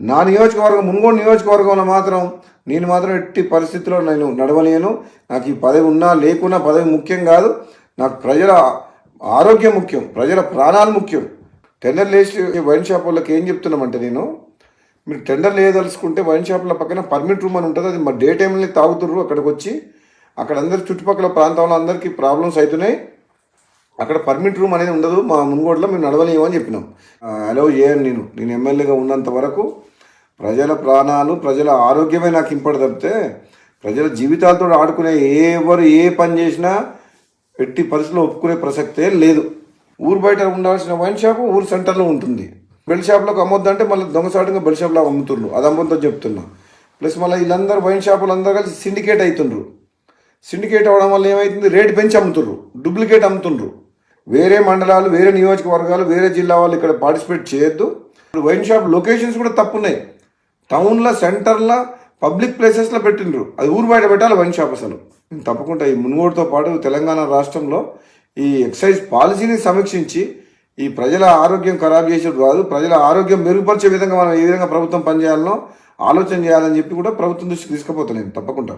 నా నియోజకవర్గం మున్గోడు నియోజకవర్గంలో మాత్రం నేను మాత్రం ఎట్టి పరిస్థితుల్లో నేను నడవలేను. నాకు ఈ పదవి ఉన్నా లేకున్నా పదవి ముఖ్యం కాదు. నాకు ప్రజల ఆరోగ్యం ముఖ్యం, ప్రజల ప్రాణాలు ముఖ్యం. టెండర్ వేసి వైన్ షాప్ వాళ్ళకి ఏం చెప్తున్నామంటే, మీరు టెండర్ వేయదలుచుకుంటే వైన్ షాప్ల పక్కన పర్మిట్ రూమ్ అని ఉంటుంది. అది మా డే టైంలో తాగుతుర్రు. అక్కడికి వచ్చి అక్కడ అందరి చుట్టుపక్కల ప్రాంతంలో అందరికీ ప్రాబ్లమ్స్ అవుతున్నాయి. అక్కడ పర్మిట్ రూమ్ అనేది ఉండదు. మా మున్గోడులో మేము నడవలేము అని చెప్పినాం. అలౌ చేయను. నేను ఎమ్మెల్యేగా ఉన్నంత వరకు ప్రజల ప్రాణాలు, ప్రజల ఆరోగ్యమే నాకు ఇంపడి తప్పితే ప్రజల జీవితాలతో ఆడుకునే ఎవరు ఏ పని చేసినా ఎట్టి పరిస్థితుల్లో ఒప్పుకునే ప్రసక్తే లేదు. ఊరు బయట ఉండాల్సిన వైన్ షాపు ఊరు సెంటర్లో ఉంటుంది. బెల్ షాప్లోకి అమ్మొద్దంటే మళ్ళీ దొంగసాటుగా బెల్ షాప్లో అమ్ముతుండ్రు. అది అమ్మొద్దని చెప్తున్నా. ప్లస్ మళ్ళీ వీళ్ళందరూ వైన్ షాపులు అందరూ కలిసి సిండికేట్ అవుతుండ్రు. సిండికేట్ అవ్వడం వల్ల ఏమవుతుంది, రేటు పెంచి అమ్ముతుండ్రు, డూప్లికేట్ అమ్ముతుండ్రు. వేరే మండలాలు, వేరే నియోజకవర్గాలు, వేరే జిల్లా వాళ్ళు ఇక్కడ పార్టిసిపేట్ చేయొద్దు. వైన్ షాప్ లొకేషన్స్ కూడా తప్పున్నాయి. టౌన్లో, సెంటర్లో, పబ్లిక్ ప్లేసెస్లో పెట్టిండ్రు. అది ఊరు బయట పెట్టాలి వైన్ షాప్. అసలు తప్పకుండా ఈ మున్గోడుతో పాటు తెలంగాణ రాష్ట్రంలో ఈ ఎక్సైజ్ పాలసీని సమీక్షించి ఈ ప్రజల ఆరోగ్యం ఖరాబ్ చేసేది కాదు, ప్రజల ఆరోగ్యం మెరుగుపరిచే విధంగా మనం ఏ విధంగా ప్రభుత్వం పనిచేయాలనో ఆలోచన చేయాలని చెప్పి కూడా ప్రభుత్వం దృష్టికి తీసుకుపోతాను నేను తప్పకుండా.